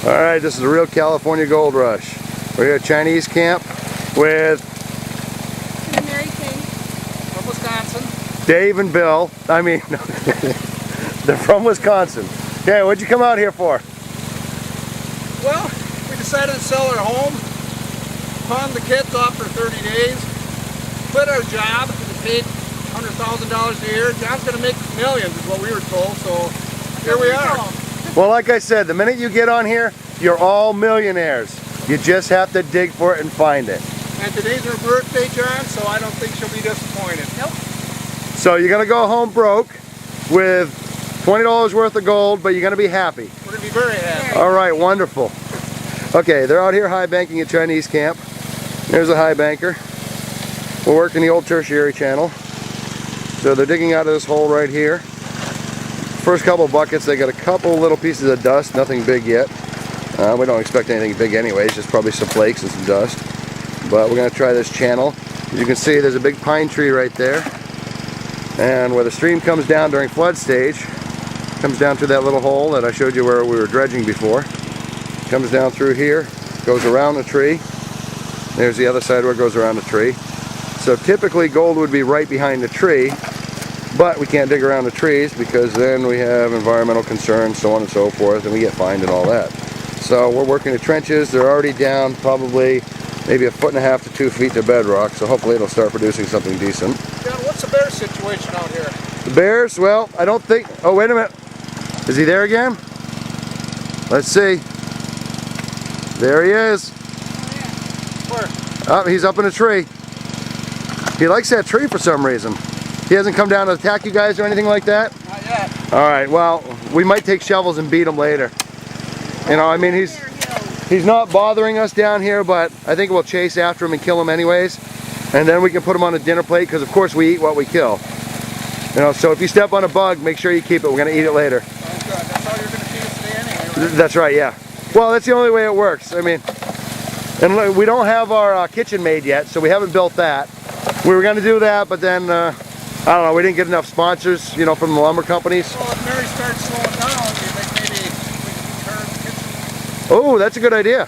Alright, this is the real California Gold Rush. We're here at Chinese camp with Mary King from Wisconsin. Dave and Bill. I mean, they're from Wisconsin. Okay, what'd you come out here for? Well, we decided to sell our home, pawn the kids off for 30 days, quit our job, we paid $100,000 a year. John's going to make millions is what we were told, so here we are. Well, like I said, the minute you get on here, you're all millionaires. You just have to dig for it and find it. And today's her birthday, John, so I don't think she'll be disappointed. Nope. So you're going to go home broke with $20 worth of gold, but you're going to be happy. We're going to be very happy. All right, wonderful. Okay, they're out here high banking at Chinese camp. There's a high banker. We're working the old tertiary channel. So they're digging out of this hole right here. First couple buckets, they got a couple little pieces of dust, nothing big yet. We don't expect anything big anyways, just probably some flakes and some dust. But we're going to try this channel. As you can see, there's a big pine tree right there. And where the stream comes down during flood stage, comes down through that little hole that I showed you where we were dredging before. Comes down through here, goes around the tree. There's the other side where it goes around the tree. So typically gold would be right behind the tree. But we can't dig around the trees because then we have environmental concerns, so on and so forth, and we get fined and all that. So we're working the trenches. They're already down probably maybe 1.5 to 2 feet to bedrock, so hopefully it'll start producing something decent. John, what's the bear situation out here? The bears, well, I don't think, oh wait a minute. Is he there again? Let's see. There he is. Where? Oh, he's up in a tree. He likes that tree for some reason. He hasn't come down to attack you guys or anything like that? Not yet. Alright, well, we might take shovels and beat him later. You know, I mean, he's not bothering us down here, but I think we'll chase after him and kill him anyways. And then we can put him on a dinner plate, because of course we eat what we kill. You know, so if you step on a bug, make sure you keep it. We're going to eat it later. Oh, good. That's all you're going to feed us today anyway, right? That's right, yeah. Well, that's the only way it works. I mean, and we don't have our kitchen made yet, so we haven't built that. We were going to do that, but then I don't know, we didn't get enough sponsors, you know, from the lumber companies. Well, if Mary starts slowing down, do you think maybe we can turn the kitchen? Oh, that's a good idea.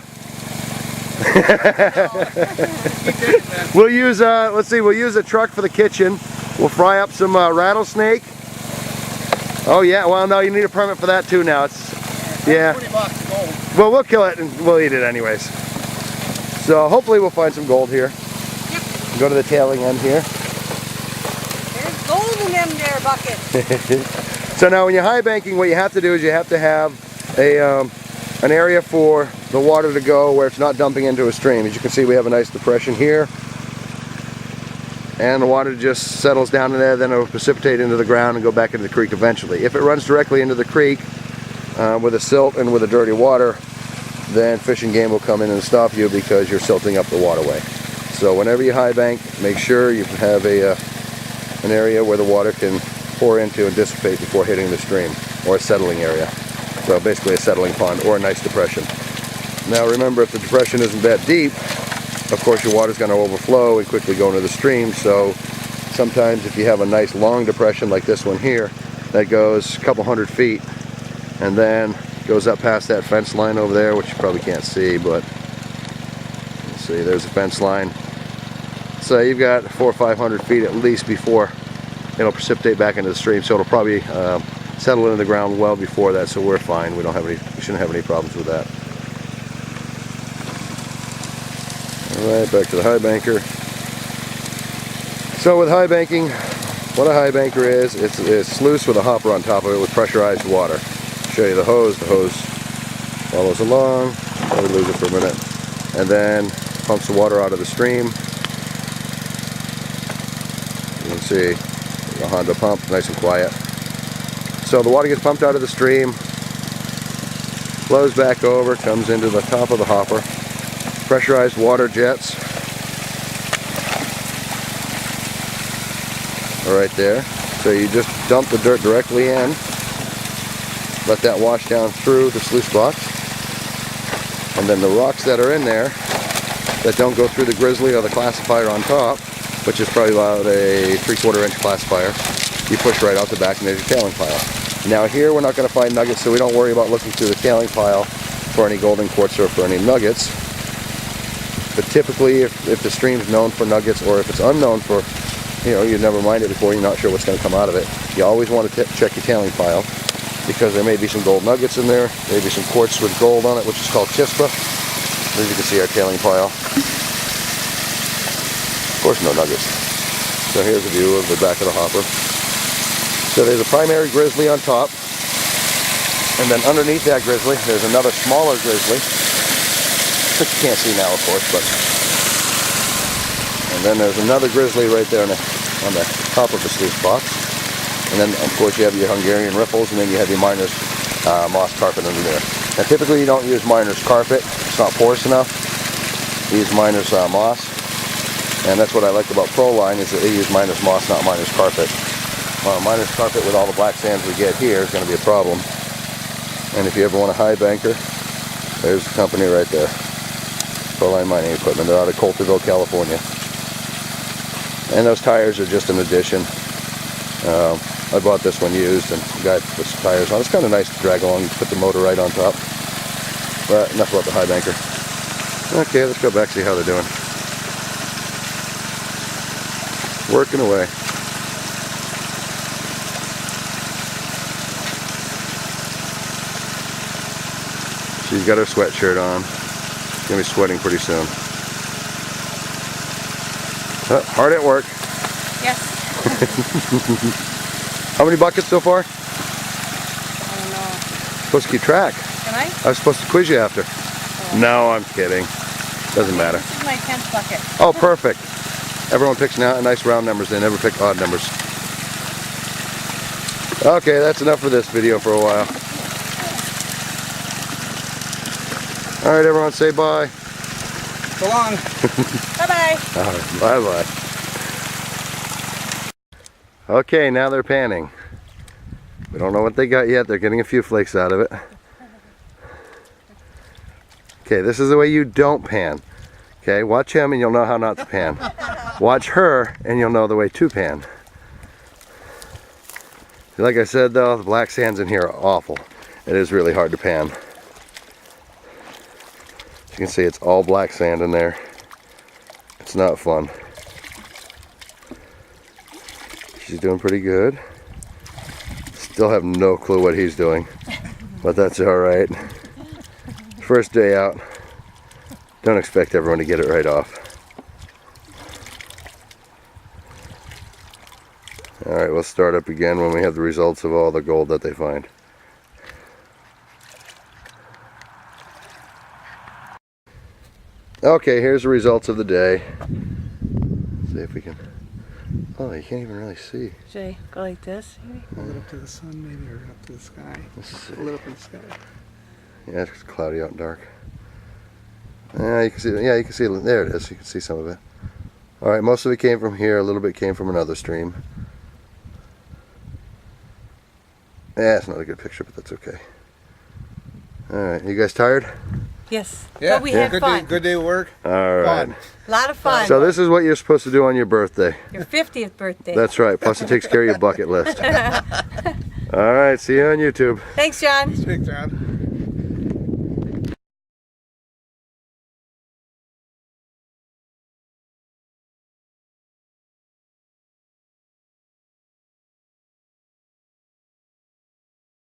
We'll use, let's see, we'll use a truck for the kitchen. We'll fry up some rattlesnake. Oh yeah, well no, you need a permit for that too now. It's, yeah. $20 gold. Well, we'll kill it and we'll eat it anyways. So hopefully we'll find some gold here. Yep. Go to the tailing end here. There's gold in them there buckets. So now when you're high banking, what you have to do is you have to have an area for the water to go where it's not dumping into a stream. As you can see, we have a nice depression here. And the water just settles down in there, then it will precipitate into the ground and go back into the creek eventually. If it runs directly into the creek with a silt and with the dirty water, then Fish and Game will come in and stop you because you're silting up the waterway. So whenever you high bank, make sure you have an area where the water can pour into and dissipate before hitting the stream, or a settling area. So basically a settling pond or a nice depression. Now remember, if the depression isn't that deep, of course your water's going to overflow and quickly go into the stream. So sometimes if you have a nice long depression like this one here, that goes a couple hundred feet and then goes up past that fence line over there, which you probably can't see, but let's see, there's a fence line. So you've got 400 or 500 feet at least before it'll precipitate back into the stream. So it'll probably settle into the ground well before that, so we're fine. We shouldn't have any problems with that. Alright, back to the high banker. So with high banking, what a high banker is, it's a sluice with a hopper on top of it with pressurized water. I'll show you the hose follows along, let me lose it for a minute, and then pumps the water out of the stream. You can see the Honda pump, nice and quiet. So the water gets pumped out of the stream, flows back over, comes into the top of the hopper. Pressurized water jets are right there. So you just dump the dirt directly in, let that wash down through the sluice box, and then the rocks that are in there that don't go through the grizzly or the classifier on top, which is probably about a 3/4 inch classifier, you push right out the back and there's your tailing pile. Now here we're not going to find nuggets, so we don't worry about looking through the tailing pile for any golden quartz or for any nuggets. But typically, if the stream's known for nuggets, or if it's unknown for, you've never mined it before, you're not sure what's going to come out of it, you always want to check your tailing pile, because there may be some gold nuggets in there, maybe some quartz with gold on it, which is called chispa. As you can see, our tailing pile. Of course, no nuggets. So here's a view of the back of the hopper. So there's a primary grizzly on top, and then underneath that grizzly, there's another smaller grizzly, which you can't see now, of course, but. And then there's another grizzly right there on the top of the sluice box. And then, of course, you have your Hungarian riffles, and then you have your miner's moss carpet under there. Now, typically, you don't use miner's carpet. It's not porous enough. You use miner's moss. And that's what I like about Proline, is that they use miner's moss, not miner's carpet. Well, miner's carpet with all the black sands we get here is going to be a problem. And if you ever want a high banker, there's the company right there. Proline Mining Equipment. They're out of Coulterville, California. And those tires are just an addition. I bought this one used, and the guy put some tires on. It's kind of nice to drag along. You put the motor right on top. But enough about the high banker. Okay, let's go back and see how they're doing. Working away. She's got her sweatshirt on. She's going to be sweating pretty soon. Hard at work. Yes. How many buckets so far? I don't know. Supposed to keep track. Can I? I was supposed to quiz you after. Oh. No, I'm kidding. Doesn't matter. This is my 10th bucket. Oh, perfect. Everyone picks now nice round numbers. They never pick odd numbers. Okay, that's enough for this video for a while. All right, everyone, say bye. So long. Bye-bye. All right, bye-bye. Okay, now they're panning. We don't know what they got yet. They're getting a few flakes out of it. Okay, this is the way you don't pan. Okay, watch him and you'll know how not to pan. Watch her and you'll know the way to pan. Like I said though, the black sands in here are awful. It is really hard to pan. As you can see, it's all black sand in there. It's not fun. She's doing pretty good. Still have no clue what he's doing, but that's all right. First day out. Don't expect everyone to get it right off. All right, we'll start up again when we have the results of all the gold that they find. Okay, here's the results of the day. Let's see if we can. Oh, you can't even really see. Should I go like this? Hold it up to the sun, maybe, or up to the sky. Let's see. Hold it up in the sky. Yeah, it's cloudy out and dark. Yeah, you can see. Yeah, you can see. There it is. You can see some of it. All right, most of it came from here. A little bit came from another stream. Yeah, it's not a good picture, but that's okay. All right, you guys tired? Yes. Yeah, But we had good fun. Day, good day of work. All right. Fun. A lot of fun. So this is what you're supposed to do on your birthday. Your 50th birthday. That's right. Plus it takes care of your bucket list. All right. See you on YouTube. Thanks, John. Speak, John.